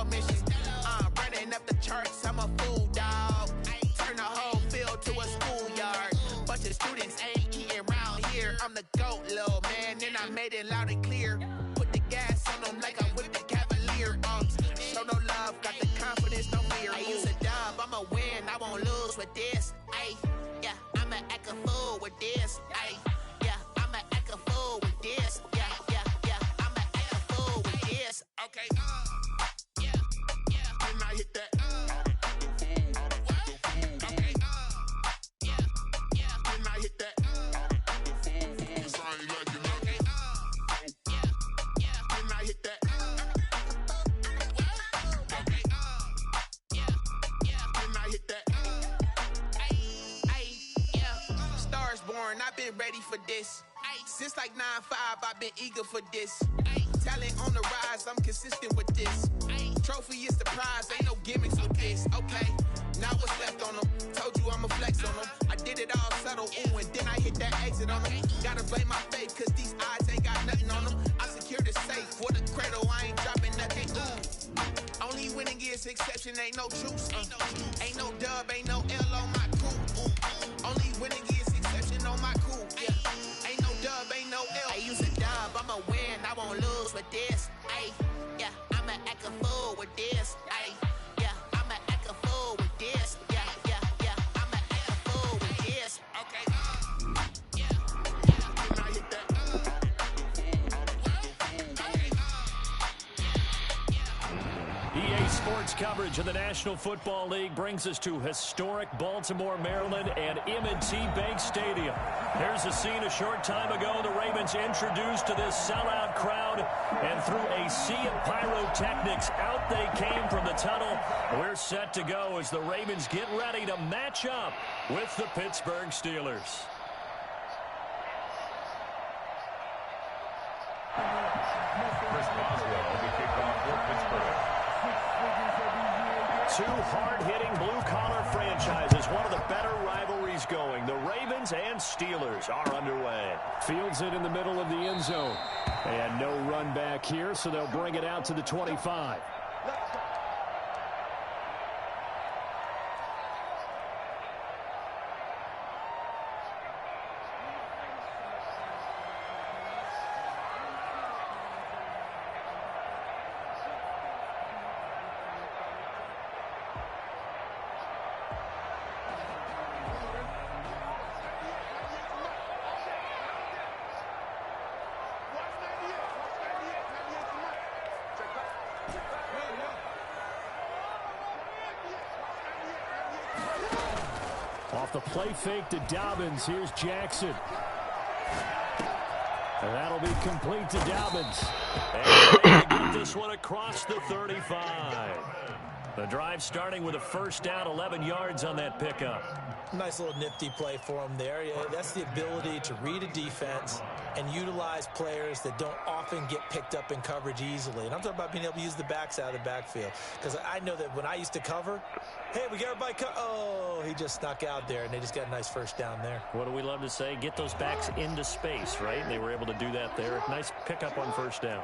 Stello mission. Running up the charts, I'm a fool, dog. Turn the whole field to a schoolyard. Bunch of students ain't eating around here. I'm the GOAT, little man, and I made it loud and clear. Put the gas on them like I'm with the Cavalier. Show no love, got the confidence, no fear. I use a dub, I'ma win, I won't lose with this. Ay, yeah, I'ma act a fool with this. Ay, yeah, I'ma act a fool with this. Yeah, yeah, yeah, I'ma act a fool with this. Okay, yeah, yeah, and I hit that. Okay, yeah, yeah, and I hit that. I've been ready for this. Since like 9-5, I've been eager for this. Talent on the rise, I'm consistent with this. Trophy is the prize, ain't no gimmicks with this. Okay, now what's left on them? Told you I'ma flex on them. I did it all subtle, ooh, and then I hit that exit on them. Gotta blame my faith, cause these odds ain't got nothing on them. I secured the safe for the cradle, I ain't dropping nothing. Ooh. Only winning is exception, ain't no truce. Ain't no dub, ain't no L on my crew. Only winning is exception on my crew. Yeah. Ain't no dub, ain't no L. I use a dub, I'ma win, I won't lose with this. Ay, yeah, I'ma act a fool with this. Ay, yeah, I'ma act a fool with this. Yeah, yeah, yeah, I'ma act a fool with this. Okay, yeah, yeah, and I hit that. EA Sports coverage of the National Football League brings us to historic Baltimore, Maryland, and M&T Bank Stadium. Here's a scene a short time ago. The Ravens introduced to this sellout crowd, and through a sea of pyrotechnics, out they came from the tunnel. We're set to go as the Ravens get ready to match up with the Pittsburgh Steelers. Two hard-hitting blue-collar franchises, one of the better rivalries going. The Ravens and Steelers are underway. Fields it in the middle of the end zone. And no run back here, so they'll bring it out to the 25. Off the play fake to Dobbins. Here's Jackson. And that'll be complete to Dobbins. And they get this one across the 35. The drive starting with a first down, 11 yards on that pickup. Nice little nifty play for him there. Yeah, that's the ability to read a defense and utilize players that don't often get picked up in coverage easily. And I'm talking about being able to use the backs out of the backfield. Because I know that when I used to cover, hey, we got everybody oh, he just snuck out there, and they just got a nice first down there. What do we love to say? Get those backs into space, right? They were able to do that there. Nice pickup on first down.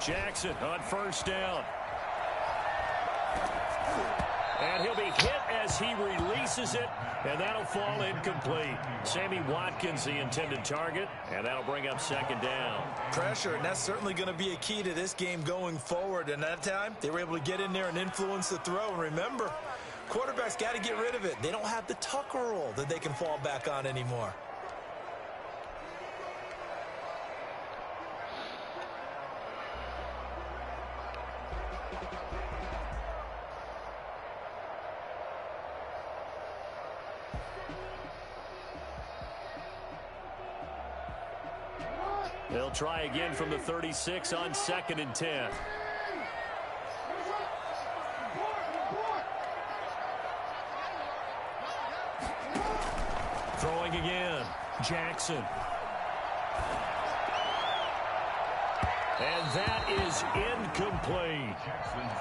Jackson on first down. And he'll be hit as he releases it, and that'll fall incomplete. Sammy Watkins, the intended target, and that'll bring up second down. Pressure, and that's certainly going to be a key to this game going forward. And that time, they were able to get in there and influence the throw. And remember, quarterbacks got to get rid of it. They don't have the Tucker rule that they can fall back on anymore. They'll try again from the 36 on 2nd and 10. Throwing again. Jackson. And that is incomplete.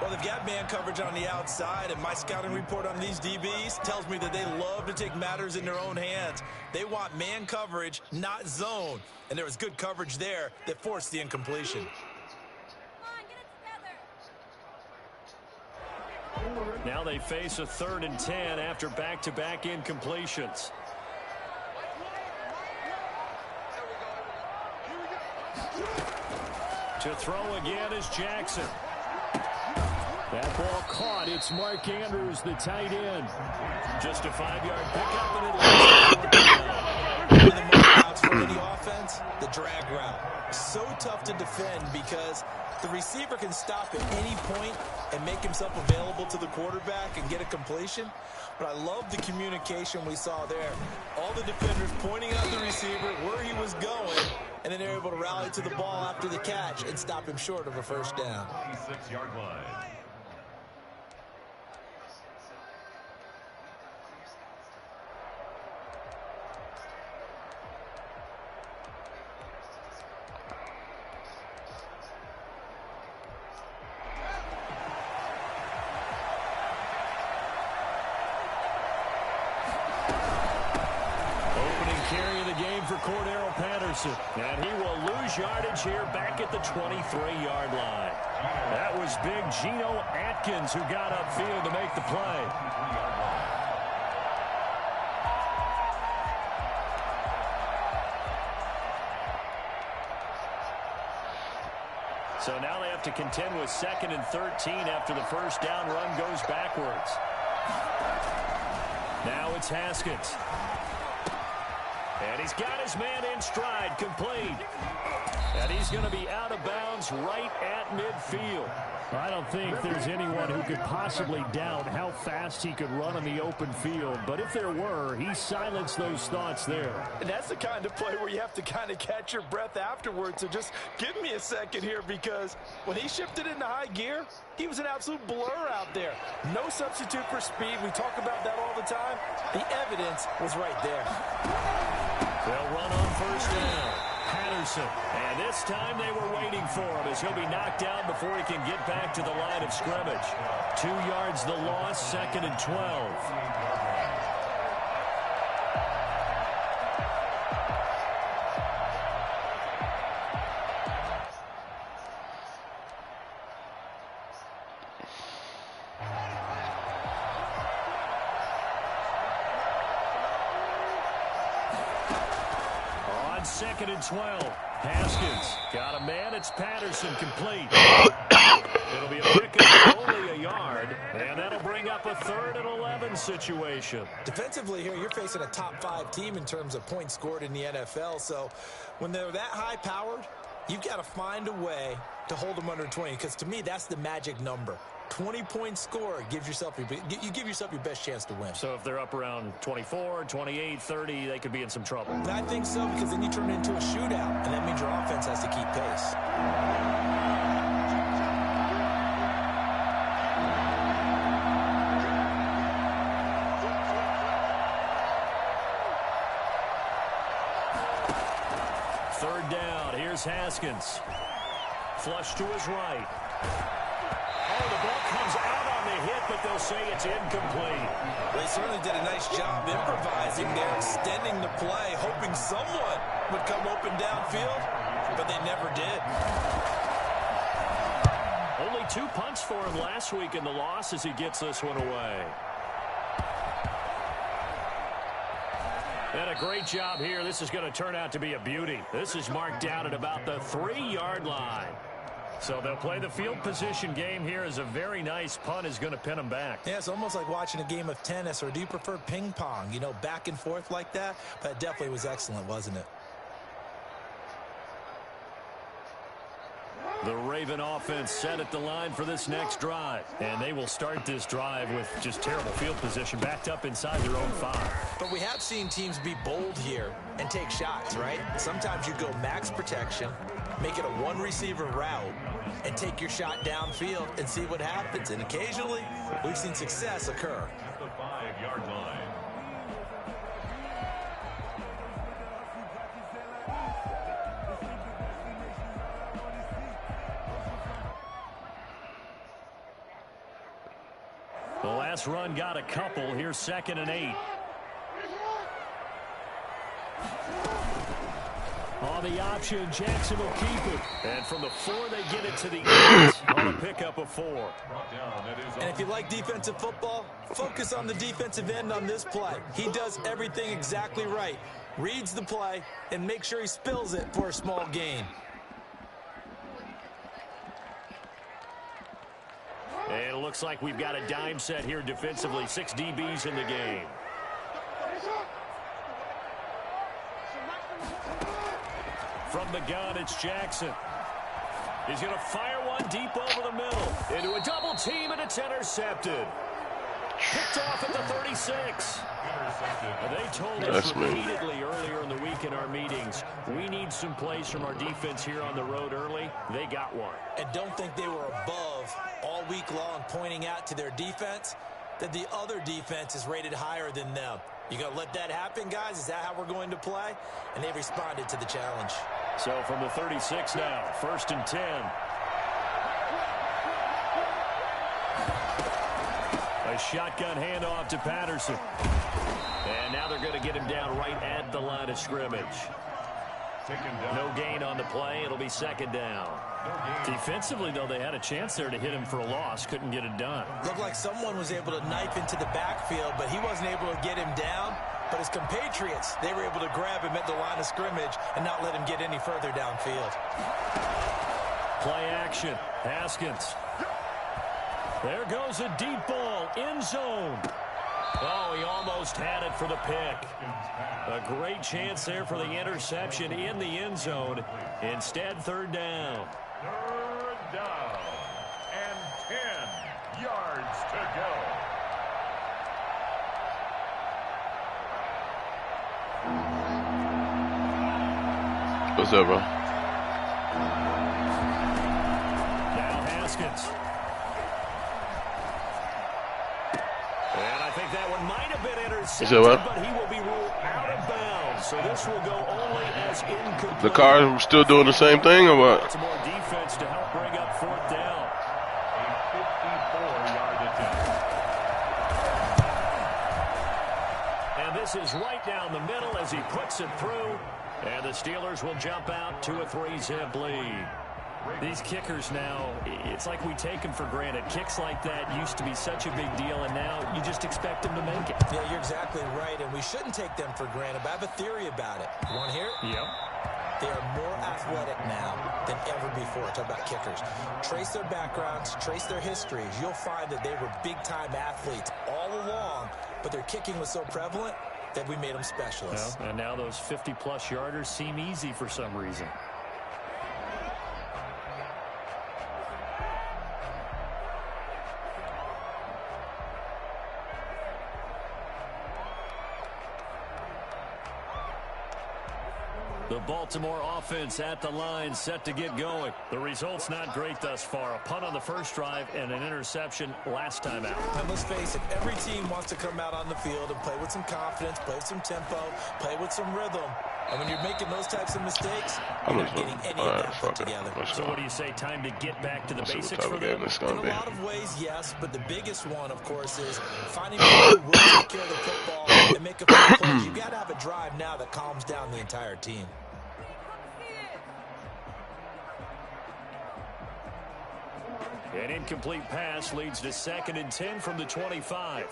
Well, they've got man coverage on the outside, and my scouting report on these DBs tells me that they love to take matters in their own hands. They want man coverage, not zone. And there was good coverage there that forced the incompletion. Now they face a 3rd and 10 after back-to-back incompletions. To throw again is Jackson. That ball caught. It's Mark Andrews, the tight end. Just a 5-yard pickup, and it leads One of the most routes for any offense, the drag route. So tough to defend because the receiver can stop at any point and make himself available to the quarterback and get a completion. But I love the communication we saw there. All the defenders pointing out the receiver where he was going, and then they're able to rally to the ball after the catch and stop him short of a first down. 26-yard line. And he will lose yardage here back at the 23-yard line. That was big Geno Atkins who got upfield to make the play. So now they have to contend with 2nd and 13 after the first down run goes backwards. Now it's Haskins. And he's got his man in stride, complete. And he's going to be out of bounds right at midfield. I don't think there's anyone who could possibly doubt how fast he could run on the open field. But if there were, he silenced those thoughts there. And that's the kind of play where you have to kind of catch your breath afterwards. So just give me a second here, because when he shifted into high gear, he was an absolute blur out there. No substitute for speed. We talk about that all the time. The evidence was right there. They'll run on first down. Patterson. And this time they were waiting for him as he'll be knocked down before he can get back to the line of scrimmage. 2 yards the loss, 2nd and 12. On 2nd and 12. Haskins got a man. It's Patterson, complete. It'll be a pickup, only a yard, and that'll bring up a 3rd and 11 situation. Defensively here, you're facing a top 5 team in terms of points scored in the NFL. So when they're that high-powered, you've got to find a way to hold them under 20, because to me, that's the magic number. 20-point score gives yourself you give yourself your best chance to win. So if they're up around 24, 28, 30, they could be in some trouble. I think so, because then you turn it into a shootout, and that means your offense has to keep pace. Third down. Here's Haskins. Flush to his right. Oh, the ball comes out on the hit, but they'll say it's incomplete. They certainly did a nice job improvising there, extending the play, hoping someone would come open downfield, but they never did. Only 2 punts for him last week in the loss as he gets this one away. And a great job here. This is going to turn out to be a beauty. This is marked down at about the 3-yard line. So they'll play the field position game here as a very nice punt is going to pin them back. Yeah, it's almost like watching a game of tennis, or do you prefer ping pong? You know, back and forth like that? But it definitely was excellent, wasn't it? The Raven offense set at the line for this next drive. And they will start this drive with just terrible field position, backed up inside their own 5. But we have seen teams be bold here and take shots, right? Sometimes you go max protection, make it a one-receiver route, and take your shot downfield and see what happens. And occasionally, we've seen success occur. At the 5-yard line. The last run got a couple. Here's 2nd and 8. On the option, Jackson will keep it. And from the 4, they get it to the 8 on a pickup of 4. And if you like defensive football, focus on the defensive end on this play. He does everything exactly right. Reads the play and makes sure he spills it for a small gain. And it looks like we've got a dime set here defensively. 6 DBs in the game. From the gun, it's Jackson. He's going to fire one deep over the middle. Into a double team, and it's intercepted. Picked off at the 36. They told us repeatedly earlier in the week in our meetings, we need some plays from our defense here on the road early. They got one. And don't think they were above all week long pointing out to their defense that the other defense is rated higher than them. You going to let that happen, guys? Is that how we're going to play? And they responded to the challenge. So from the 36 now, 1st and 10. A shotgun handoff to Patterson. And now they're going to get him down right at the line of scrimmage. No gain on the play. It'll be 2nd down. Defensively, though, they had a chance there to hit him for a loss. Couldn't get it done. Looked like someone was able to knife into the backfield, but he wasn't able to get him down. But his compatriots, they were able to grab him at the line of scrimmage and not let him get any further downfield. Play action. Haskins. There goes a deep ball. End zone. Oh, he almost had it for the pick. A great chance there for the interception in the end zone. Instead, 3rd down. 3rd down and 10 yards to go. What's up, bro? Now Haskins. And I think that one might have been intercepted, but he will be ruled out of bounds. So this will go only as incomplete. The car still doing the same thing, or what? Some more defense to help bring up 4th down. A 54-yard attempt. And this is right down the middle as he puts it through. And the Steelers will jump out to a 3-zip lead. These kickers now, it's like we take them for granted. Kicks like that used to be such a big deal, and now you just expect them to make it. Yeah, you're exactly right, and we shouldn't take them for granted, but I have a theory about it. You want to hear it? Yep. They are more athletic now than ever before. Talk about kickers. Trace their backgrounds, trace their histories. You'll find that they were big-time athletes all along, but their kicking was so prevalent that we made them specialists. Well, and now those 50-plus yarders seem easy for some reason. The Baltimore offense at the line, set to get going. The result's not great thus far. A punt on the first drive and an interception last time out. And let's face it, every team wants to come out on the field and play with some confidence, play with some tempo, play with some rhythm. And when you're making those types of mistakes, you're not getting any of that put together. So what do you say, time to get back to the basics for them? In a lot of ways, yes, but the biggest one, of course, is finding people who will take care of the football and make a few plays. You've got to have a drive now that calms down the entire team. An incomplete pass leads to 2nd and 10 from the 25.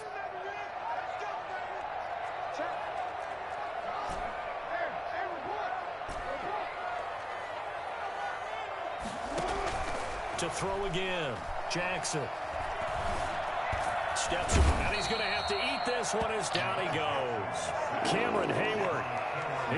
To throw again, Jackson. Steps away, and he's going to have to eat this one as down he goes. Cameron Hayward.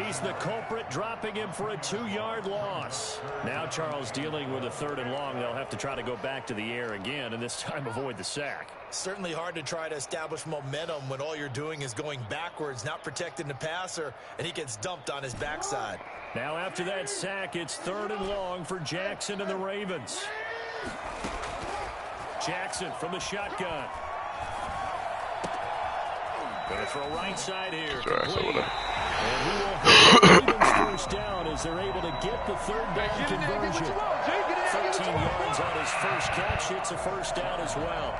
He's the culprit, dropping him for a 2-yard loss. Now Charles dealing with a 3rd and long. They'll have to try to go back to the air again, and this time avoid the sack. Certainly hard to try to establish momentum when all you're doing is going backwards, not protecting the passer, and he gets dumped on his backside. Now after that sack, it's 3rd and long for Jackson and the Ravens. Jackson from the shotgun. Going to throw right side here. Complete. And he will have the Ravens first down as they're able to get the 3rd down conversion. 13 yards on his first catch. It's a first down as well.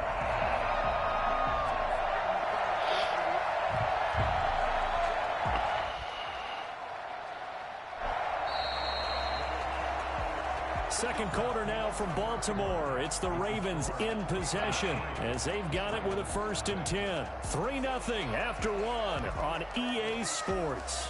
second quarter now from Baltimore. It's the Ravens in possession as they've got it with a 1st and 10. 3-0 after 1 on EA Sports.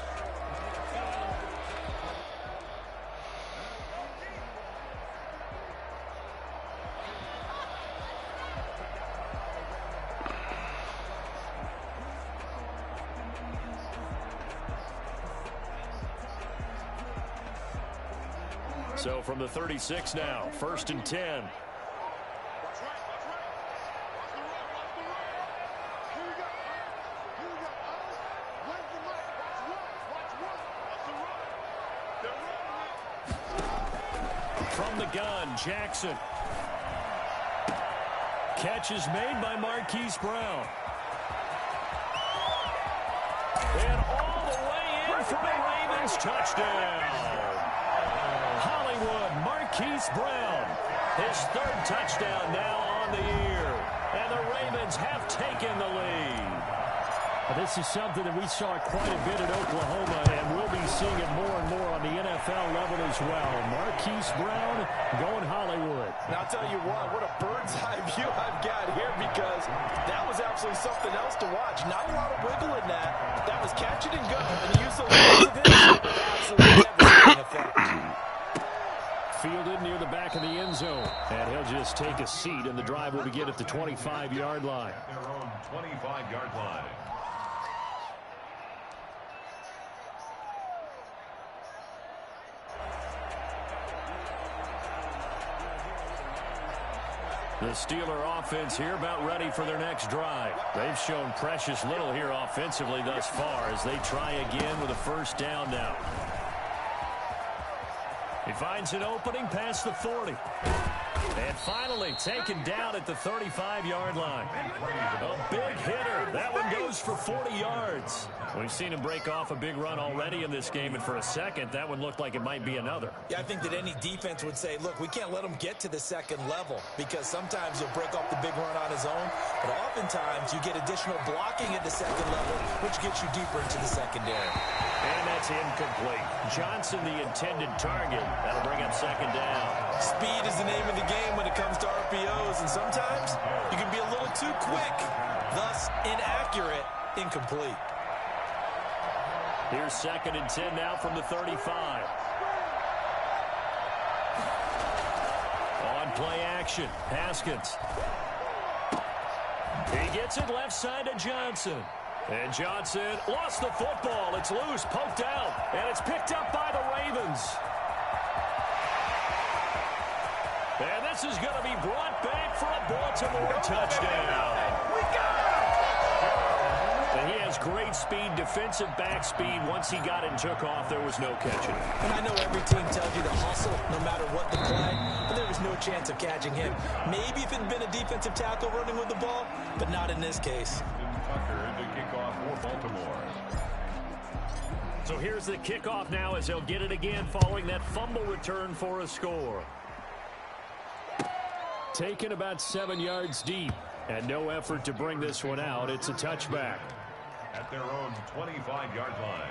So from the 36 now, 1st and 10. From the gun, Jackson. Catch is made by Marquise Brown. And all the way in for the Ravens touchdown. Marquise Brown, his 3rd touchdown now on the year. And the Ravens have taken the lead. This is something that we saw quite a bit at Oklahoma, and we'll be seeing it more and more on the NFL level as well. Marquise Brown going Hollywood. Now, I'll tell you what a bird's eye view I've got here, because that was absolutely something else to watch. Not a lot of wiggle in that. That was catch it and go, and he used the legs of his. Absolutely devastating effect. Fielded near the back of the end zone. And he'll just take a seat, and the drive will begin at the 25-yard line. At their own 25-yard line. The Steeler offense here about ready for their next drive. They've shown precious little here offensively thus far as they try again with a 1st down now. He finds an opening past the 40. And finally taken down at the 35-yard line. A big hitter. That one goes for 40 yards. We've seen him break off a big run already in this game, and for a second, that one looked like it might be another. Yeah, I think that any defense would say, look, we can't let him get to the 2nd level, because sometimes he'll break off the big run on his own, but oftentimes you get additional blocking at the 2nd level, which gets you deeper into the secondary. And that's incomplete. Johnson, the intended target. That'll bring up 2nd down. Speed is the name of the game when it comes to RPOs, and sometimes you can be a little too quick, thus inaccurate, incomplete. Here's 2nd and 10 now from the 35. On play action, Haskins. He gets it left side to Johnson. And Johnson lost the football. It's loose, poked out, and it's picked up by the Ravens. And this is going to be brought back for a Baltimore touchdown. We got him! And he has great speed, defensive back speed. Once he got it and took off, there was no catching. And I know every team tells you to hustle no matter what the play, but there was no chance of catching him. Maybe if it had been a defensive tackle running with the ball, but not in this case. Tucker, the kickoff for Baltimore. So here's the kickoff now as they'll get it again following that fumble return for a score. Taken about 7 yards deep, and no effort to bring this one out. It's a touchback. At their own 25-yard line.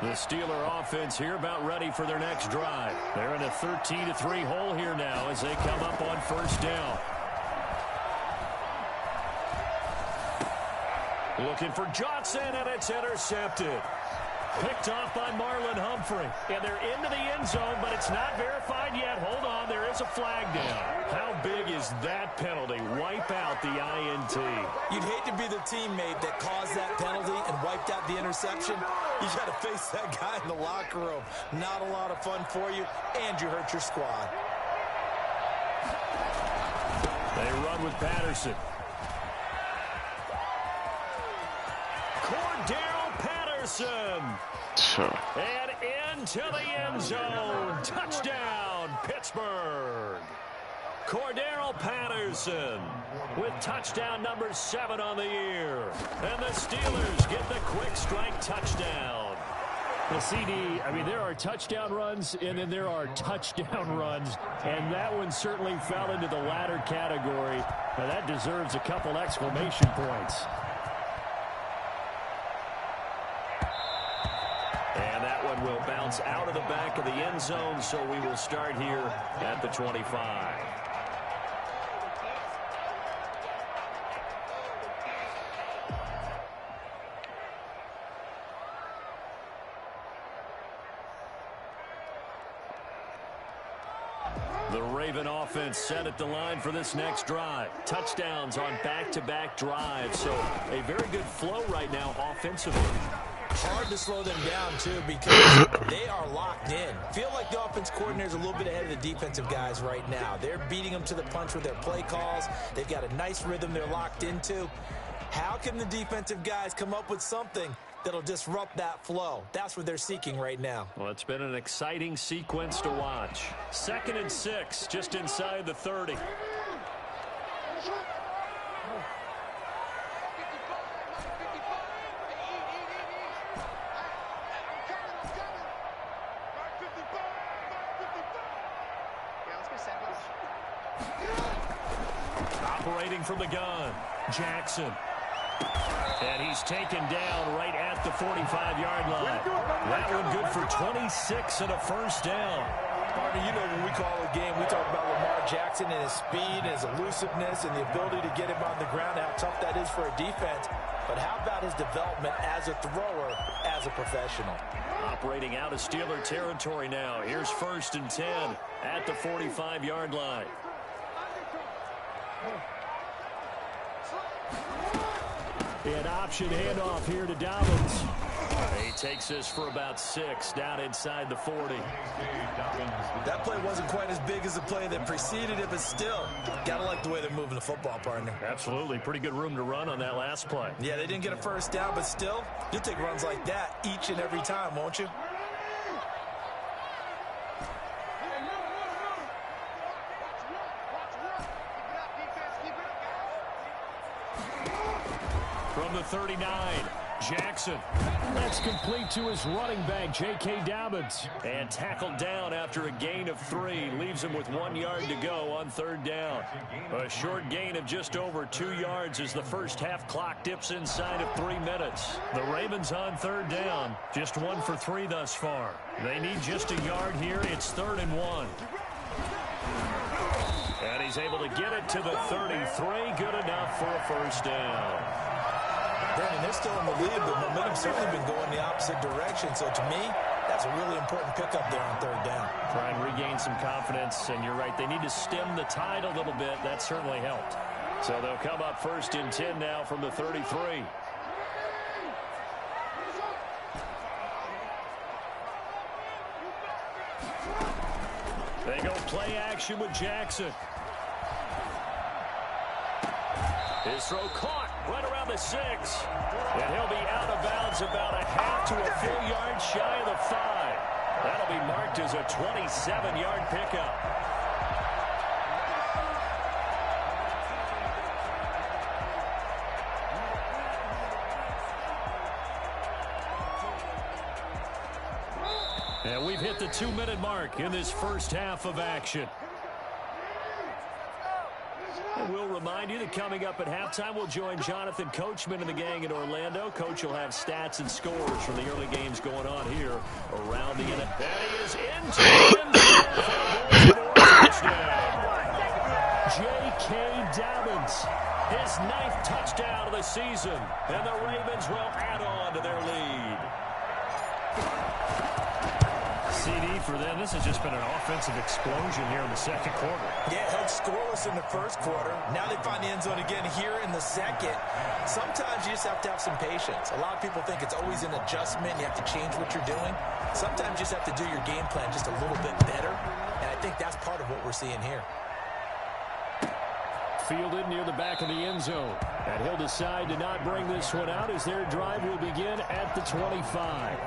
The Steeler offense here about ready for their next drive. They're in a 13-3 hole here now as they come up on 1st down. Looking for Johnson, and it's intercepted. Picked off by Marlon Humphrey. And they're into the end zone, but it's not verified yet. Hold on, there is a flag down. How big is that penalty? Wipe out the INT. You'd hate to be the teammate that caused that penalty and wiped out the interception. You got to face that guy in the locker room. Not a lot of fun for you, and you hurt your squad. They run with Patterson. Cordero Patterson. And into the end zone. Touchdown, Pittsburgh. Cordero Patterson with touchdown number 7 on the year. And the Steelers get the quick strike touchdown. Well, CD, I mean, there are touchdown runs, and then there are touchdown runs, and that one certainly fell into the latter category. Now, that deserves a couple exclamation points. And that one and will bounce out of the back of the end zone, so we will start here at the 25. The Raven offense set at the line for this next drive. Touchdowns on back-to-back drives, so a very good flow right now offensively. Hard to slow them down, too, because they are locked in. Feel like the offense coordinator's a little bit ahead of the defensive guys right now. They're beating them to the punch with their play calls. They've got a nice rhythm they're locked into. How can the defensive guys come up with something that'll disrupt that flow? That's what they're seeking right now. Well, it's been an exciting sequence to watch. 2nd and 6, just inside the 30. Operating from the gun, Jackson. And he's taken down right at the 45-yard line. That one good for 26 and a first down. Partner, you know when we call a game, we talk about Lamar Jackson and his speed and his elusiveness and the ability to get him on the ground, how tough that is for a defense. But how about his development as a thrower, as a professional? Operating out of Steeler territory now. Here's 1st and 10 at the 45-yard line. An option handoff here to Dobbins. He takes this for about 6 down inside the 40. That play wasn't quite as big as the play that preceded it, but still, gotta like the way they're moving the football, partner. Absolutely. Pretty good room to run on that last play. Yeah, they didn't get a first down, but still, you'll take runs like that each and every time, won't you? From the 39, Jackson. That's complete to his running back, J.K. Dobbins. And tackled down after a gain of 3. Leaves him with 1 yard to go on 3rd down. A short gain of just over 2 yards as the first half clock dips inside of 3 minutes. The Ravens on 3rd down. Just 1 for 3 thus far. They need just a yard here. It's 3rd and 1. And he's able to get it to the 33. Good enough for a first down. Brandon, they're still in the lead, but momentum's certainly been going the opposite direction. So to me, that's a really important pickup there on 3rd down. Try and regain some confidence, and you're right. They need to stem the tide a little bit. That certainly helped. So they'll come up 1st and 10 now from the 33. They go play action with Jackson. His throw caught right around the 6. And he'll be out of bounds about a half to a full yard shy of the 5. That'll be marked as a 27-yard pickup. And we've hit the 2-minute mark in this first half of action. And we'll remind you that coming up at halftime, we'll join Jonathan Coachman and the gang in Orlando. Coach will have stats and scores from the early games going on here around the NFL. And he is into the end zone for a touchdown. J.K. Dobbins, his 9th touchdown of the season, and the Ravens will add on to their lead. CD for them. This has just been an offensive explosion here in the 2nd quarter. Yeah, held scoreless in the 1st quarter. Now they find the end zone again here in the 2nd. Sometimes you just have to have some patience. A lot of people think it's always an adjustment. You have to change what you're doing. Sometimes you just have to do your game plan just a little bit better. And I think that's part of what we're seeing here. Fielded near the back of the end zone. And he'll decide to not bring this one out as their drive will begin at the 25.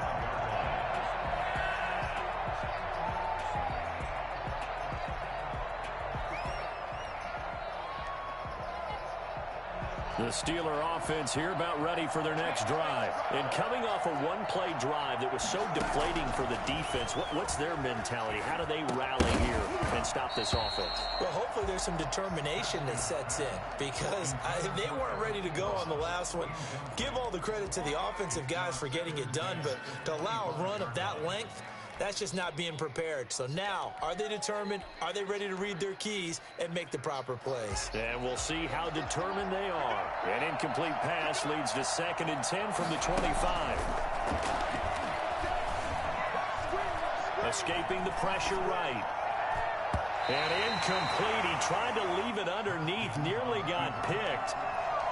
The Steeler offense here about ready for their next drive. And coming off a one-play drive that was so deflating for the defense, what's their mentality? How do they rally here and stop this offense? Well, hopefully there's some determination that sets in because they weren't ready to go on the last one. Give all the credit to the offensive guys for getting it done, but to allow a run of that length, that's just not being prepared. So now, are they determined? Are they ready to read their keys and make the proper plays? And we'll see how determined they are. An incomplete pass leads to 2nd and 10 from the 25. Escaping the pressure right. And incomplete. He tried to leave it underneath. Nearly got picked.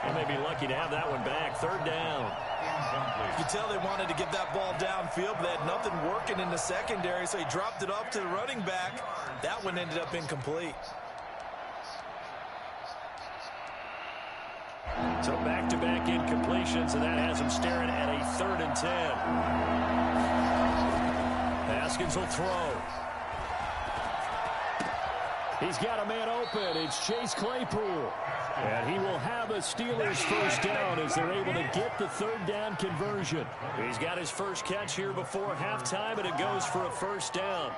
They may be lucky to have that one back. 3rd down. You can tell they wanted to get that ball downfield, but they had nothing working in the secondary, so he dropped it off to the running back. That one ended up incomplete. So back-to-back incompletions, and that has him staring at a 3rd and 10. Haskins will throw. He's got a man open. It's Chase Claypool. And he will have a Steelers first down as they're able to get the 3rd down conversion. He's got his first catch here before halftime, and it goes for a first down.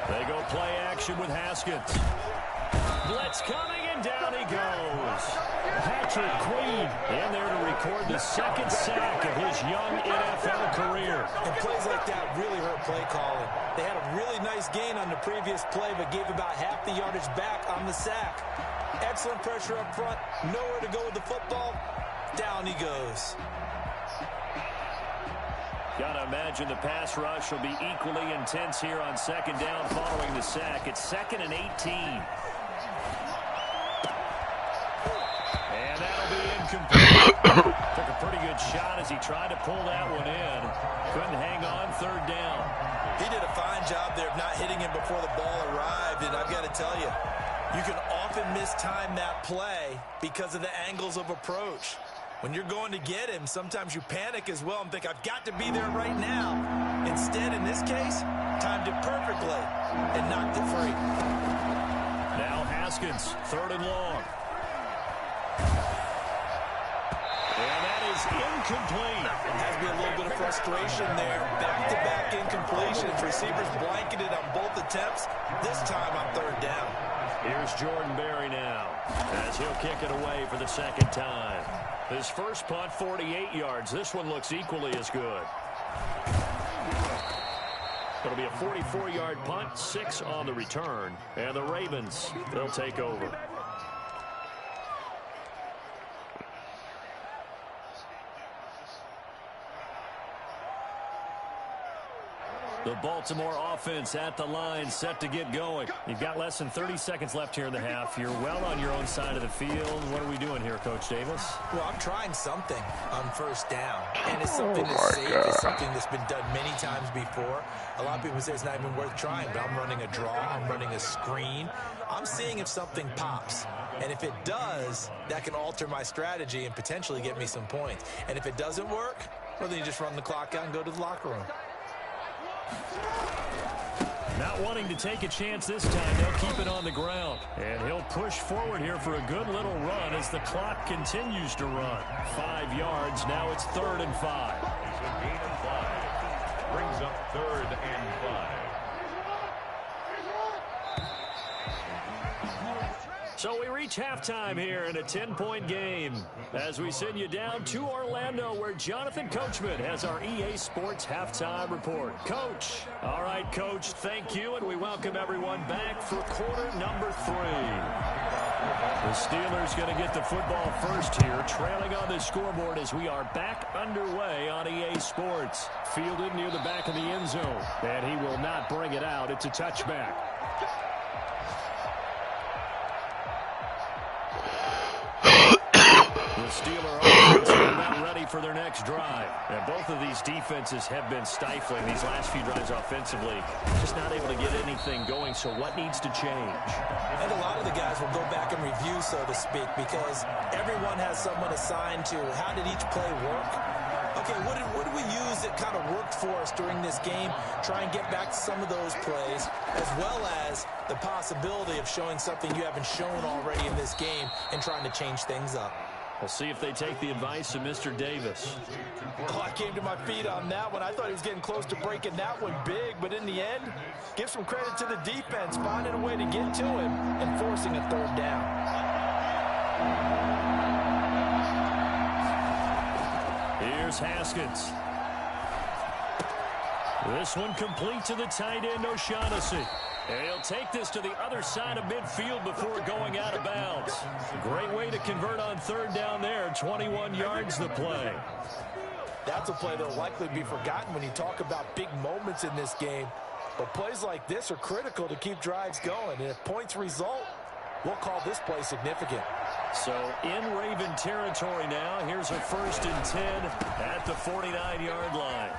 They go play action with Haskins. Blitz coming, and down he goes. Patrick Queen in there to record the 2nd sack of his young NFL career. And plays like that really hurt play calling. They had a really nice gain on the previous play, but gave about half the yardage back on the sack. Excellent pressure up front. Nowhere to go with the football. Down he goes. Gotta imagine the pass rush will be equally intense here on 2nd down following the sack. It's 2nd and 18. And that'll be incomplete. Took a pretty good shot as he tried to pull that one in. Couldn't hang on. 3rd down. He did a fine job there of not hitting him before the ball arrived, and I've got to tell you, you can often mistime that play because of the angles of approach. When you're going to get him, sometimes you panic as well and think, I've got to be there right now. Instead, in this case, timed it perfectly and knocked it free. Now Haskins, 3rd and long. And that is incomplete. Has to be a little bit of frustration there. Back-to-back incompletions. Receivers blanketed on both attempts. This time on 3rd down. Here's Jordan Berry now as he'll kick it away for the 2nd time. His first punt, 48 yards. This one looks equally as good. It'll be a 44-yard punt, 6 on the return. And the Ravens, they'll take over. The Baltimore offense at the line, set to get going. You've got less than 30 seconds left here in the half. You're well on your own side of the field. What are we doing here, Coach Davis? Well, I'm trying something on 1st down. And it's something that's safe. It's something that's been done many times before. A lot of people say it's not even worth trying, but I'm running a draw. I'm running a screen. I'm seeing if something pops. And if it does, that can alter my strategy and potentially get me some points. And if it doesn't work, well, then you just run the clock out and go to the locker room. Not wanting to take a chance this time, they'll keep it on the ground. And he'll push forward here for a good little run as the clock continues to run. 5 yards, now it's 3rd and 5. It's a gain of 5. Brings up 3rd and 5. So we reach halftime here in a 10-point game as we send you down to Orlando where Jonathan Coachman has our EA Sports Halftime Report. Coach. All right, Coach, thank you, and we welcome everyone back for quarter number 3. The Steelers going to get the football first here, trailing on the scoreboard as we are back underway on EA Sports. Fielded near the back of the end zone, and he will not bring it out. It's a touchback. The Steeler offense about ready ready for their next drive. And both of these defenses have been stifling these last few drives offensively. Just not able to get anything going, so what needs to change? And a lot of the guys will go back and review, so to speak, because everyone has someone assigned to how did each play work. Okay, what did we use that kind of worked for us during this game? Try and get back to some of those plays, as well as the possibility of showing something you haven't shown already in this game and trying to change things up. We'll see if they take the advice of Mr. Davis. Oh, I came to my feet on that one. I thought he was getting close to breaking that one big, but in the end, give some credit to the defense, finding a way to get to him and forcing a third down. Here's Haskins. This one complete to the tight end, O'Shaughnessy. And he'll take this to the other side of midfield before going out of bounds. Great way to convert on third down there. 21 yards the play. That's a play that will likely be forgotten when you talk about big moments in this game. But plays like this are critical to keep drives going. And if points result, we'll call this play significant. So in Raven territory now. Here's a 1st and 10 at the 49-yard line.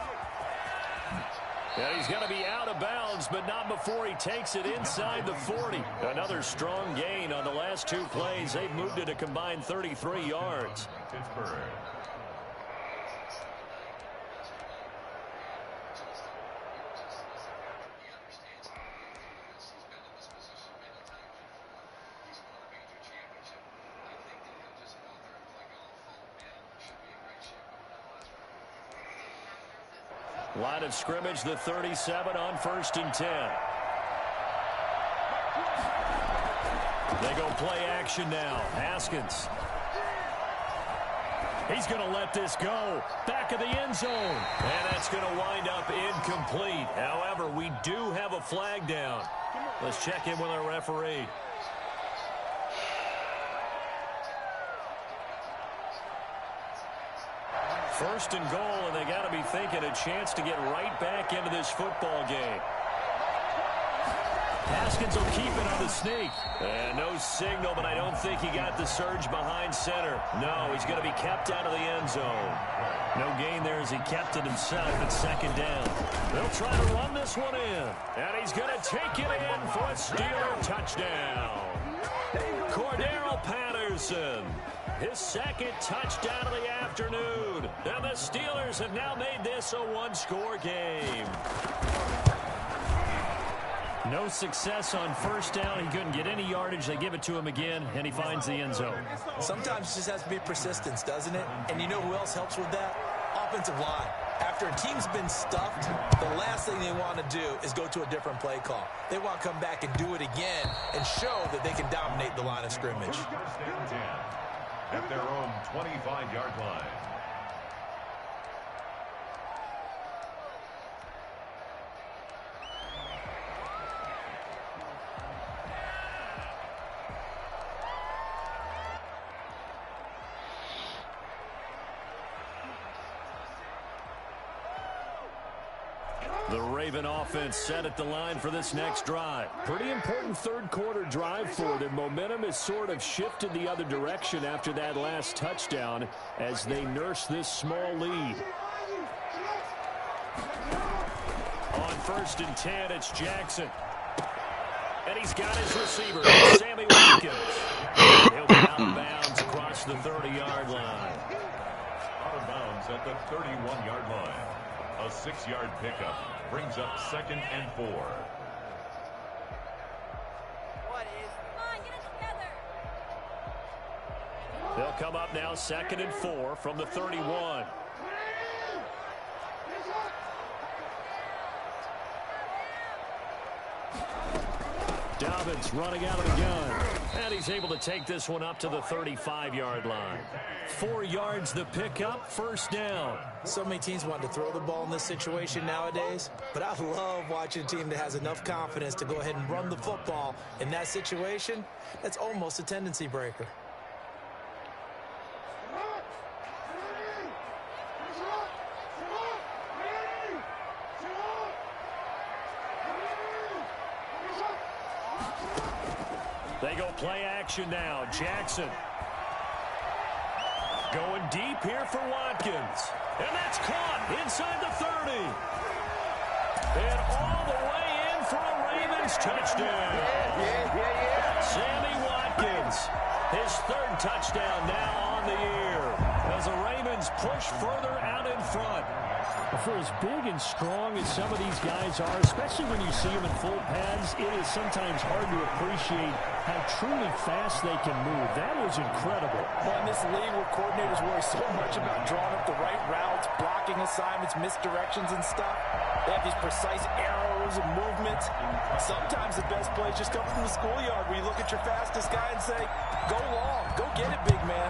Yeah, he's going to be out of bounds, but not before he takes it inside the 40. Another strong gain on the last 2 plays. They've moved it a combined 33 yards. Pittsburgh. Line of scrimmage, the 37 on 1st and 10. They go play action now. Haskins. He's going to let this go. Back of the end zone. And that's going to wind up incomplete. However, we do have a flag down. Let's check in with our referee. First and goal, and they got to be thinking a chance to get right back into this football game. Haskins will keep it on the sneak. And no signal, but I don't think he got the surge behind center. No, he's going to be kept out of the end zone. No gain there as he kept it himself at 2nd down. They'll try to run this one in. And he's going to take it in for a Steeler touchdown. Cordero Patterson. His 2nd touchdown of the afternoon. And the Steelers have now made this a 1-score game. No success on 1st down. He couldn't get any yardage. They give it to him again, and he finds the end zone. Sometimes it just has to be persistence, doesn't it? And you know who else helps with that? Offensive line. After a team's been stuffed, the last thing they want to do is go to a different play call. They want to come back and do it again and show that they can dominate the line of scrimmage. At their own 25-yard line. The Raven offense set at the line for this next drive. Pretty important 3rd quarter drive for them. Momentum has sort of shifted the other direction after that last touchdown as they nurse this small lead. On 1st and 10, it's Jackson. And he's got his receiver, Sammy Watkins. He'll be out of bounds across the 30-yard line. Out of bounds at the 31-yard line. A 6-yard pickup brings up 2nd and 4. They'll come up now 2nd and 4 from the 31. Dobbins running out of the gun. And he's able to take this one up to the 35-yard line. 4 yards the pickup, 1st down. So many teams want to throw the ball in this situation nowadays, but I love watching a team that has enough confidence to go ahead and run the football. In that situation, that's almost a tendency breaker. They go play action now. Jackson. Going deep here for Watkins. And that's caught inside the 30. And all the way in for a Ravens touchdown. Sammy Watkins, his third touchdown now on the year, as the Ravens push further out in front. For as big and strong as some of these guys are, especially when you see them in full pads, it is sometimes hard to appreciate how truly fast they can move. That was incredible. Well, in this league where coordinators worry so much about drawing up the right routes, blocking assignments, misdirections and stuff, they have these precise arrows and movements. Sometimes the best plays just come from the schoolyard where you look at your fastest guy and say, go long, go get it, big man.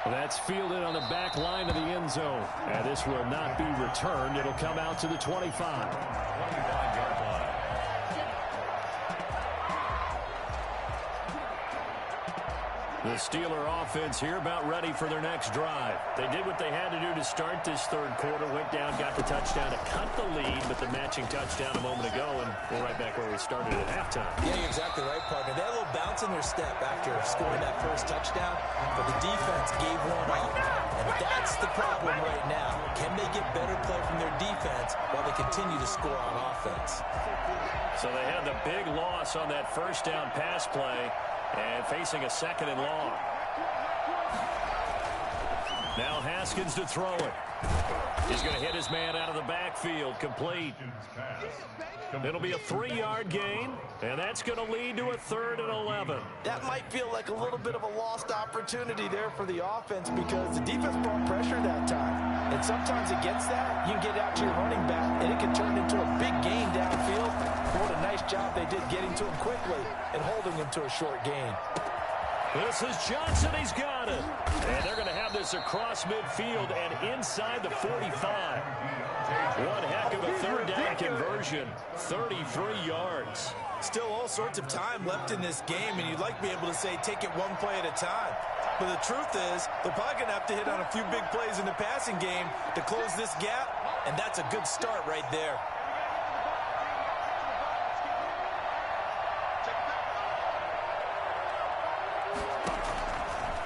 That's fielded on the back line of the end zone. And this will not be returned. It'll come out to the 25. 25-yard line. The Steeler offense here about ready for their next drive. They did what they had to do to start this third quarter. Went down, got the touchdown to cut the lead, but the matching touchdown a moment ago, and we're right back where we started at halftime. Yeah, you're exactly right, partner. They had a little bounce in their step after scoring that first touchdown, but the defense gave one up. And that's the problem right now. Can they get better play from their defense while they continue to score on offense? So they had the big loss on that first down pass play, and facing a second and long. Now Haskins to throw it. He's going to hit his man out of the backfield. Complete. It'll be a 3-yard gain, and that's going to lead to a 3rd and 11. That might feel like a little bit of a lost opportunity there for the offense because the defense brought pressure that time. And sometimes against that, you can get out to your running back, and it can turn into a big gain downfield. What a nice job they did getting to him quickly and holding him to a short gain. This is Johnson. He's got it. And they're going to have this across midfield and inside the 45. One heck of a third down conversion. 33 yards. Still all sorts of time left in this game, and you'd like to be able to say take it one play at a time. But the truth is, they're probably going to have to hit on a few big plays in the passing game to close this gap, and that's a good start right there.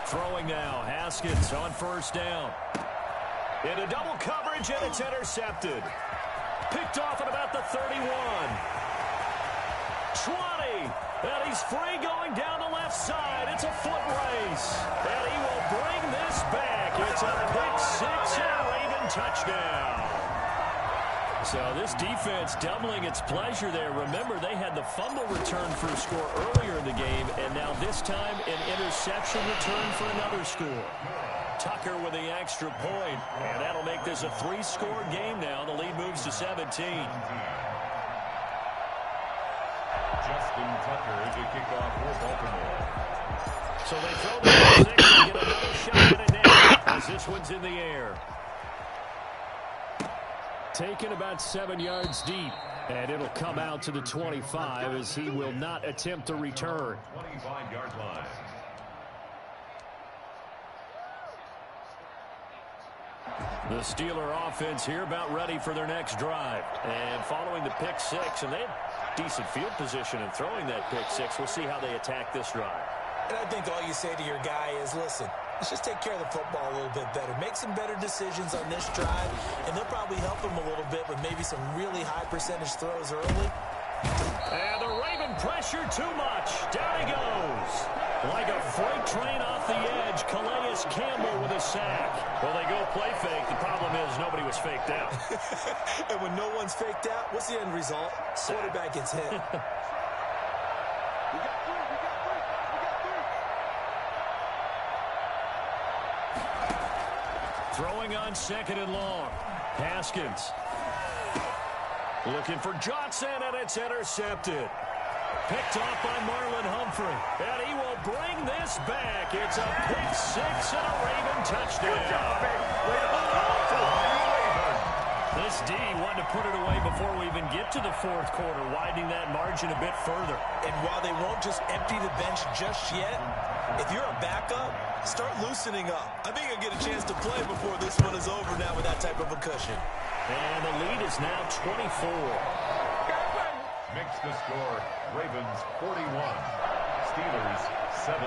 Throwing now, Haskins on first down. Into double coverage, and it's intercepted. Picked off at about the 31. 20. And he's free going down the left side. It's a foot race. And he will bring this back. It's a pick six and a Raven touchdown. So this defense doubling its pleasure there. Remember, they had the fumble return for a score earlier in the game, and now this time an interception return for another score. Tucker with the extra point, and that'll make this a 3-score game now. The lead moves to 17. Justin Tucker to kick off for Baltimore. So they throw the 6 and get another shot at it now as this one's in the air. Taken about 7 yards deep, and it'll come out to the 25 as he will not attempt to return. 25-yard line. The Steeler offense here about ready for their next drive. And following the pick six, and they had decent field position in throwing that pick six. We'll see how they attack this drive. And I think all you say to your guy is, listen, let's just take care of the football a little bit better. Make some better decisions on this drive, and they'll probably help him a little bit with maybe some really high percentage throws early. And the Raven pressure too much. Down he goes. Like a freight train off the edge, Calais Campbell with a sack. Well, they go play fake. The problem is nobody was faked out. And when no one's faked out, what's the end result? Quarterback gets hit. Throwing on second and long. Haskins. Looking for Johnson, and it's intercepted. Picked off by Marlon Humphrey. And he will bring this back. It's a pick six and a Raven touchdown. Good job, baby. This D wanted to put it away before we even get to the fourth quarter, widening that margin a bit further. And while they won't just empty the bench just yet, if you're a backup, start loosening up. I think you'll get a chance to play before this one is over now with that type of a cushion. And the lead is now 24. Makes the score Ravens 41, Steelers 17.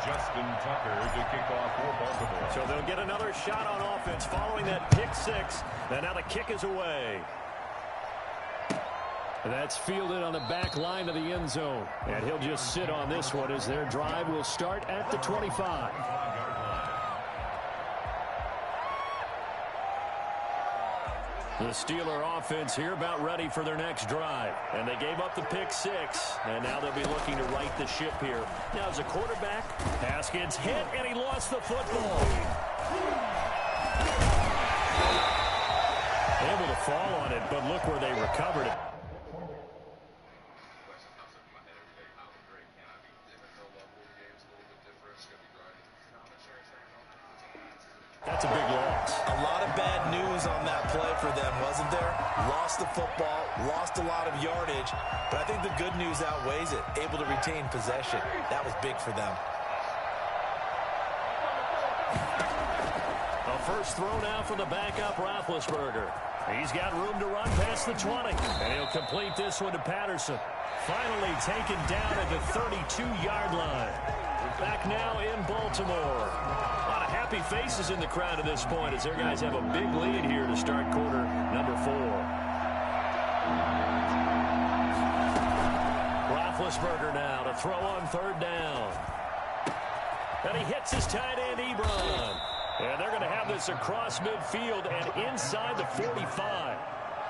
Justin Tucker to kick off for Baltimore. So they'll get another shot on offense following that pick six. And now the kick is away. That's fielded on the back line of the end zone. And he'll just sit on this one as their drive will start at the 25. The Steeler offense here about ready for their next drive. And they gave up the pick six. And now they'll be looking to right the ship here. Now as a quarterback, pass gets hit and he lost the football. Able to fall on it, but look where they recovered it. That's a big loss. A lot of bad news on that play for them, wasn't there? Lost the football, lost a lot of yardage, but I think the good news outweighs it. Able to retain possession. That was big for them. A first throw now for the backup Roethlisberger. He's got room to run past the 20, and he'll complete this one to Patterson. Finally taken down at the 32-yard line. Back now in Baltimore. A lot of happy faces in the crowd at this point as their guys have a big lead here to start quarter number 4. Roethlisberger now to throw on third down. And he hits his tight end, Ebron. And they're going to have this across midfield and inside the 45.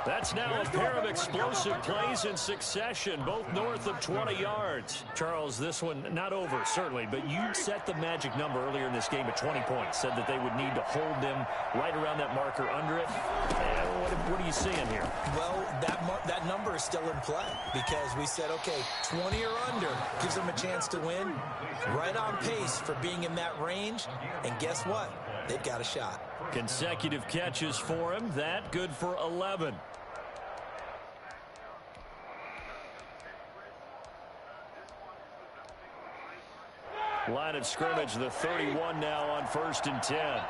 That's now a pair of explosive plays in succession, both north of 20 yards. Charles, this one not over, certainly, but you set the magic number earlier in this game at 20 points. Said that they would need to hold them right around that marker under it. What are you seeing here? Well, that number is still in play because we said, okay, 20 or under gives them a chance to win. Right on pace for being in that range. And guess what? They've got a shot. Consecutive catches for him. That good for 11. Line of scrimmage, the 31 now on 1st and 10.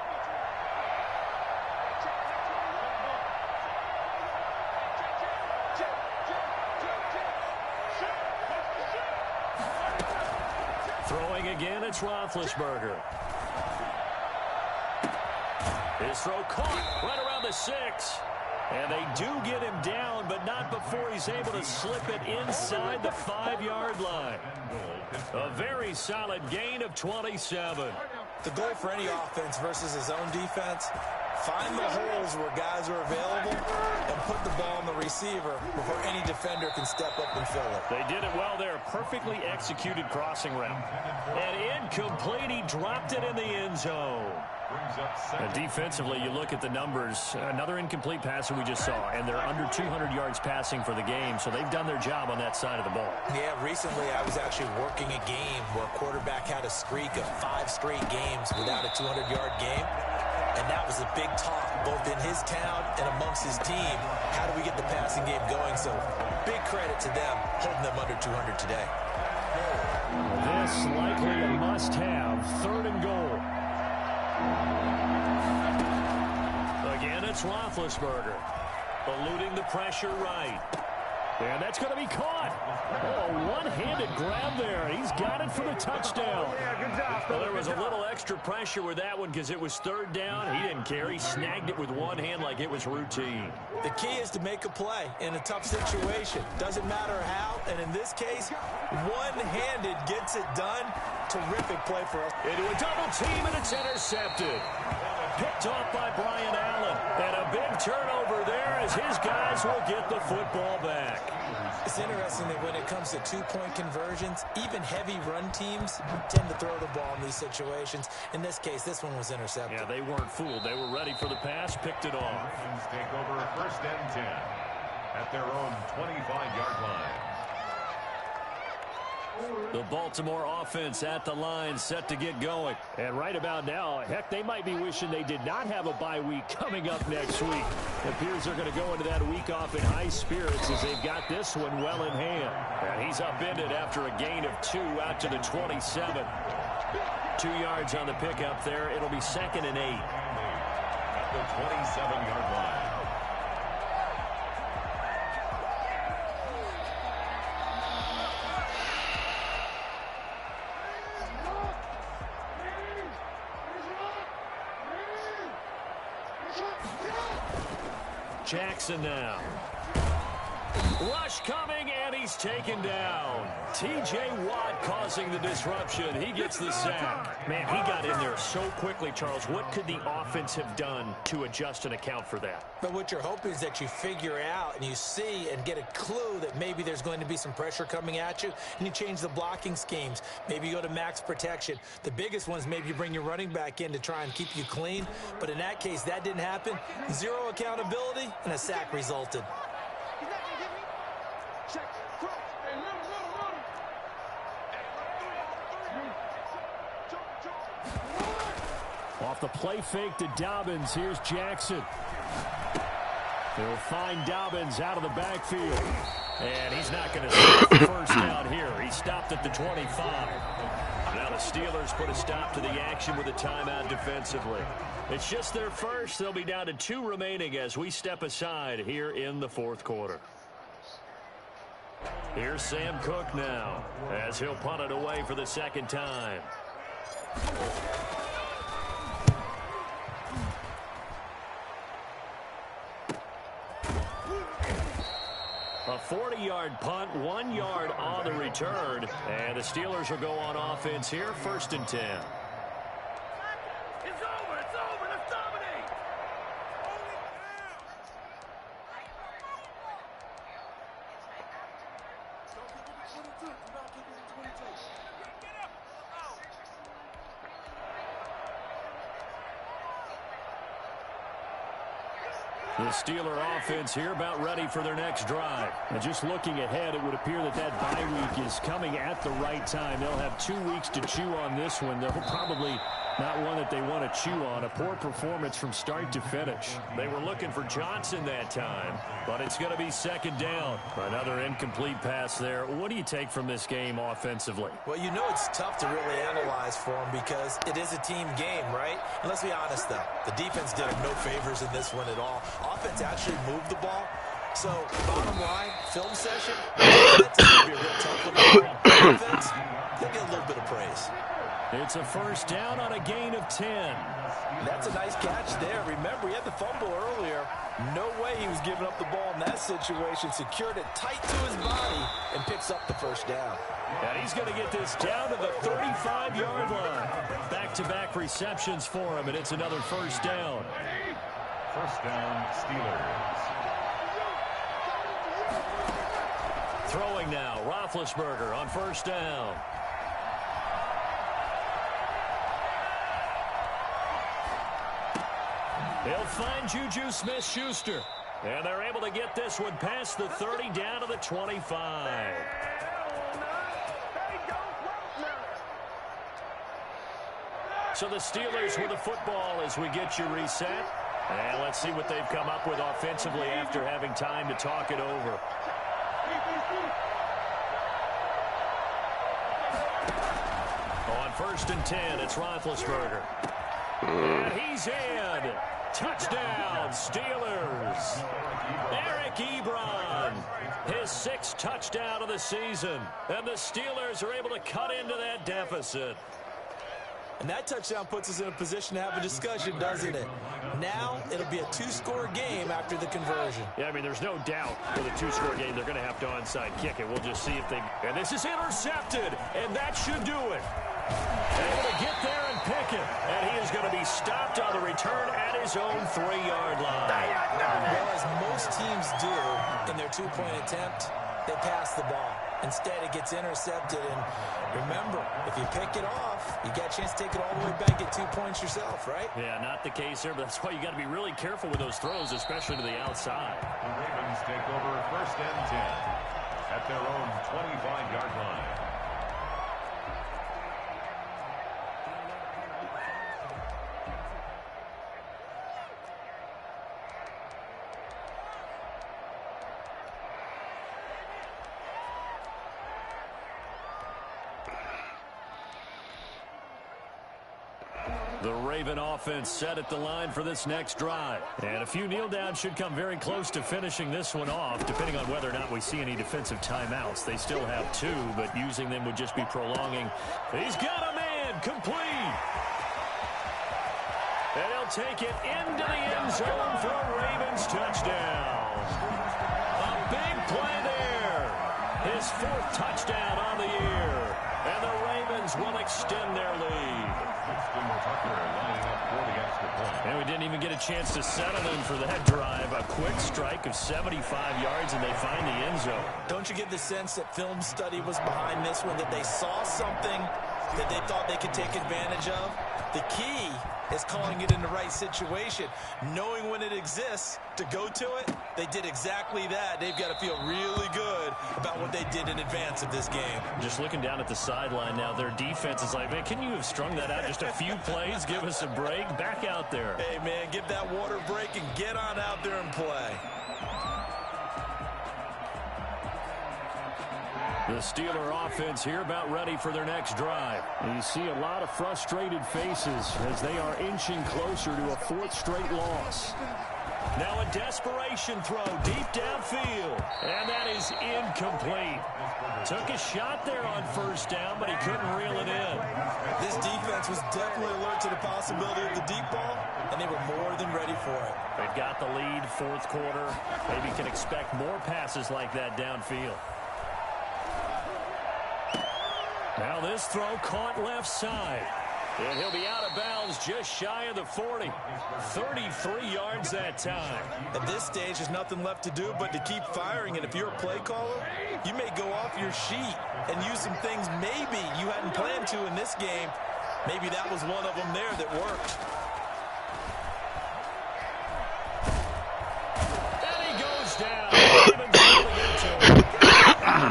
Throwing again, it's Roethlisberger. His throw caught right around the 6. And they do get him down, but not before he's able to slip it inside the 5-yard line. A very solid gain of 27. The goal for any offense versus his own defense, find the holes where guys are available and put the ball on the receiver before any defender can step up and fill it. They did it well there. Perfectly executed crossing route. And incomplete. He dropped it in the end zone. Defensively, you look at the numbers. Another incomplete pass that we just saw, and they're under 200 yards passing for the game, so they've done their job on that side of the ball. Yeah, recently I was actually working a game where a quarterback had a streak of 5 straight games without a 200-yard game, and that was a big talk both in his town and amongst his team. How do we get the passing game going? So big credit to them holding them under 200 today. This likely a must-have. 3rd and goal. Again, it's Roethlisberger. Eluding the pressure right. And that's going to be caught. Oh, one-handed grab there. He's got it for the touchdown. Well, there was a little extra pressure with that one because it was 3rd down. He didn't care. He snagged it with one hand like it was routine. The key is to make a play in a tough situation. Doesn't matter how. And in this case, one-handed gets it done. Terrific play for us. Into a double team, and it's intercepted. Picked off by Brian Allen. And a big turnover there as his guys will get the football back. It's interesting that when it comes to two-point conversions, even heavy run teams tend to throw the ball in these situations. In this case, this one was intercepted. Yeah, they weren't fooled. They were ready for the pass, picked it off. Take over 1st and 10 at their own 25-yard line. The Baltimore offense at the line, set to get going. And right about now, heck, they might be wishing they did not have a bye week coming up next week. It appears they're going to go into that week off in high spirits as they've got this one well in hand. And he's upended after a gain of 2 out to the 27. 2 yards on the pickup there. It'll be 2nd and 8. At the 27-yard line. Jackson now. Rush coming, and he's taken down. T.J. Watt causing the disruption. He gets the sack. Man, he got in there so quickly, Charles. What could the offense have done to adjust and account for that? But what you're hoping is that you figure out and you see and get a clue that maybe there's going to be some pressure coming at you, and you change the blocking schemes. Maybe you go to max protection. The biggest ones, maybe you bring your running back in to try and keep you clean. But in that case, that didn't happen. Zero accountability, and a sack resulted. Off the play fake to Dobbins. Here's Jackson. They'll find Dobbins out of the backfield. And he's not going to stop the first down here. He stopped at the 25. Now the Steelers put a stop to the action with a timeout defensively. It's just their first. They'll be down to 2 remaining as we step aside here in the fourth quarter. Here's Sam Cook now as he'll punt it away for the second time. A 40-yard punt, 1 yard on the return. And the Steelers will go on offense here, 1st and 10. It's over, let's dominate. The Steeler offense here about ready for their next drive. And just looking ahead, it would appear that that bye week is coming at the right time. They'll have 2 weeks to chew on this one. They'll probably not one that they want to chew on. A poor performance from start to finish. They were looking for Johnson that time, but it's going to be 2nd down. Another incomplete pass there. What do you take from this game offensively? Well, you know it's tough to really analyze for them because it is a team game, right? And let's be honest, though. The defense did them no favors in this one at all. Offense actually moved the ball. So, bottom line, film session, that's going to be a real tough one. Defense, they'll get a little bit of praise. It's a 1st down on a gain of 10. That's a nice catch there. Remember, he had the fumble earlier. No way he was giving up the ball in that situation. Secured it tight to his body and picks up the 1st down. And he's going to get this down to the 35-yard line. Back-to-back receptions for him, and it's another 1st down. 1st down, Steelers. Throwing now, Roethlisberger on 1st down. He'll find Juju Smith-Schuster. And they're able to get this one past the 30 down to the 25. So the Steelers with the football as we get you reset. And let's see what they've come up with offensively after having time to talk it over. On 1st and 10, it's Roethlisberger. And he's in. Touchdown, Steelers. Eric Ebron, his 6th touchdown of the season. And the Steelers are able to cut into that deficit. And that touchdown puts us in a position to have a discussion, doesn't it? Now, it'll be a 2-score game after the conversion. Yeah, I mean, there's no doubt with a 2-score game, they're going to have to onside kick it. We'll just see if they... And this is intercepted, and that should do it. Able to get there and pick it. And he is going to be stopped on the return at his own 3-yard line. Well, as most teams do in their 2-point attempt, they pass the ball. Instead, it gets intercepted. And remember, if you pick it off, you get a chance to take it all the way back, get 2 points yourself, right? Yeah, not the case here, but that's why you got to be really careful with those throws, especially to the outside. The Ravens take over 1st and 10 at their own 25-yard line. The Raven offense set at the line for this next drive. And a few kneel downs should come very close to finishing this one off, depending on whether or not we see any defensive timeouts. They still have 2, but using them would just be prolonging. He's got a man complete. And he'll He'll take it into the end zone for a Ravens touchdown. A big play there. His 4th touchdown on the year. And the Ravens will extend their lead. And we didn't even get a chance to settle in for that drive. A quick strike of 75 yards, and they find the end zone. Don't you get the sense that film study was behind this one, that they saw something that they thought they could take advantage of? The key is calling it in the right situation, knowing when it exists to go to it. They did exactly that. They've got to feel really good about what they did in advance of this game. Just looking down at the sideline now, their defense is like, man, can you have strung that out just a few plays? Give us a break. Back out there. Hey, man, give that water break and get on out there and play. The Steeler offense here about ready for their next drive. And you see a lot of frustrated faces as they are inching closer to a 4th straight loss. Now a desperation throw deep downfield. And that is incomplete. Took a shot there on 1st down, but he couldn't reel it in. This defense was definitely alert to the possibility of the deep ball, and they were more than ready for it. They've got the lead, 4th quarter. Maybe can expect more passes like that downfield. Now this throw caught left side. And he'll be out of bounds just shy of the 40. 33 yards that time. At this stage, there's nothing left to do but to keep firing. And if you're a play caller, you may go off your sheet and use some things maybe you hadn't planned to in this game. Maybe that was one of them there that worked. And he goes down. Ravens going to get to him.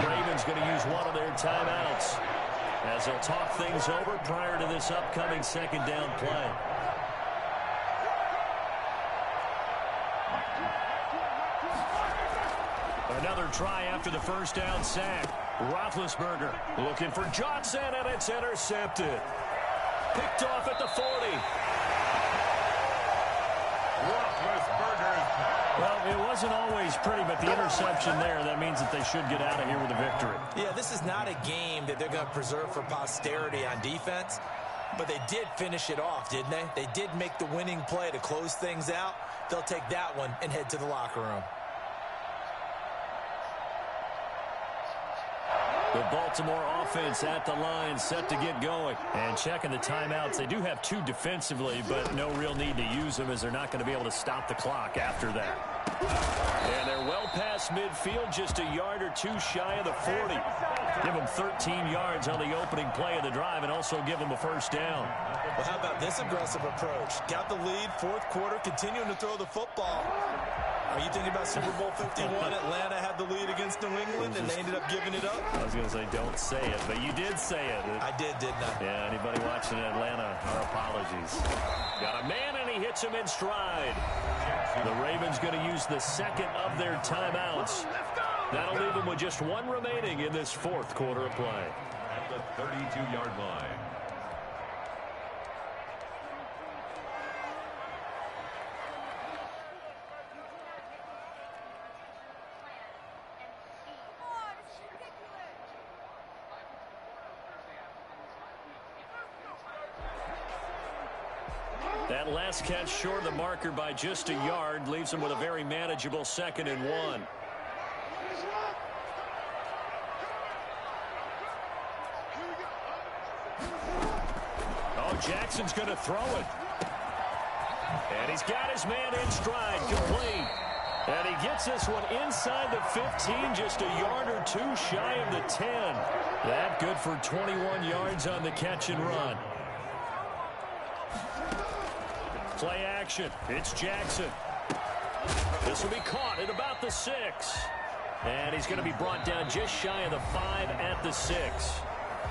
The Ravens going to use one of their timeouts as they'll talk things over prior to this upcoming 2nd down play. Another try after the 1st down sack. Roethlisberger looking for Johnson, and it's intercepted. Picked off at the 40. Well, it wasn't always pretty, but the interception there, that means that they should get out of here with a victory. Yeah, this is not a game that they're going to preserve for posterity on defense, but they did finish it off, didn't they? They did make the winning play to close things out. They'll take that one and head to the locker room. The Baltimore offense at the line, set to get going. And checking the timeouts, they do have 2 defensively, but no real need to use them as they're not going to be able to stop the clock after that. And they're well past midfield, just a yard or 2 shy of the 40. Give them 13 yards on the opening play of the drive and also give them a 1st down. Well, how about this aggressive approach? Got the lead, 4th quarter, continuing to throw the football. Are you thinking about Super Bowl 51? Atlanta had the lead against New England, and they ended up giving it up? I was going to say, don't say it, but you did say it. I didn't I? Yeah, anybody watching Atlanta, our apologies. Got a man, and he hits him in stride. The Ravens going to use the 2nd of their timeouts. That'll leave them with just 1 remaining in this 4th quarter of play. At the 32-yard line. That last catch short of the marker by just a yard leaves them with a very manageable 2nd and 1. Oh, Jackson's going to throw it. And he's got his man in stride, complete. And he gets this one inside the 15, just a yard or 2 shy of the 10. That good for 21 yards on the catch and run. Play action. It's Jackson. This will be caught at about the 6. And he's going to be brought down just shy of the 5 at the 6.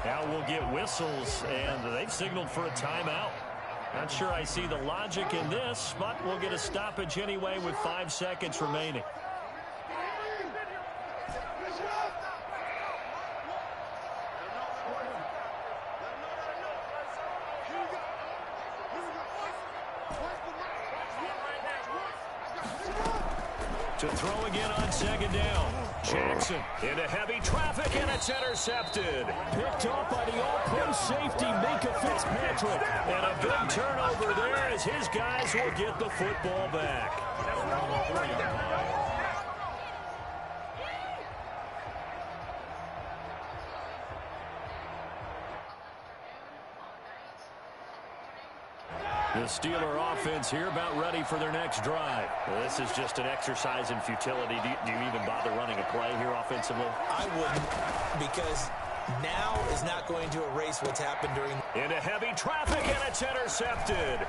Now we'll get whistles, and they've signaled for a timeout. Not sure I see the logic in this, but we'll get a stoppage anyway with 5 seconds remaining. To throw again on 2nd down. Jackson into heavy traffic, and it's intercepted. Picked off by the all-pro safety, Minka Fitzpatrick. And a big turnover there as his guys will get the football back. The Steeler offense here about ready for their next drive. Well, this is just an exercise in futility. Do you even bother running a play here offensively? I wouldn't, because now is not going to erase what's happened during. Into heavy traffic, and it's intercepted.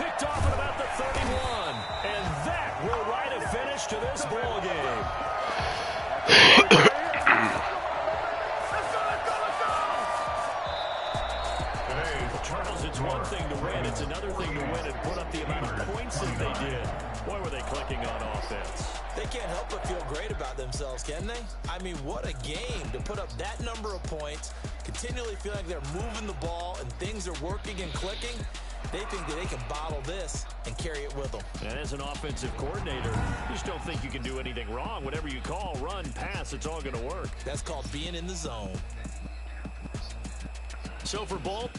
Picked off at about the 31. And that will write a finish to this ball game. Charles, it's one thing to win. It's another thing to win and put up the amount of points that they did. Boy, were they clicking on offense. They can't help but feel great about themselves, can they? I mean, what a game to put up that number of points, continually feel like they're moving the ball and things are working and clicking. They think that they can bottle this and carry it with them. And as an offensive coordinator, you just don't think you can do anything wrong. Whatever you call, run, pass, it's all going to work. That's called being in the zone. So for Bolt,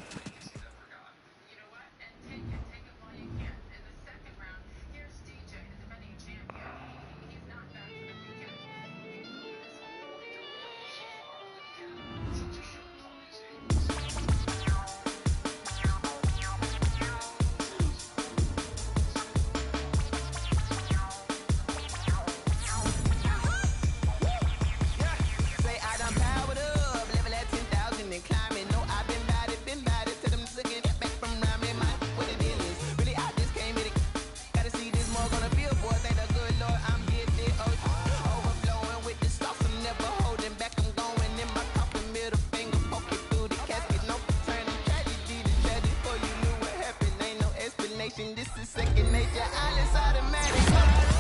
This is second nature, all is automatic.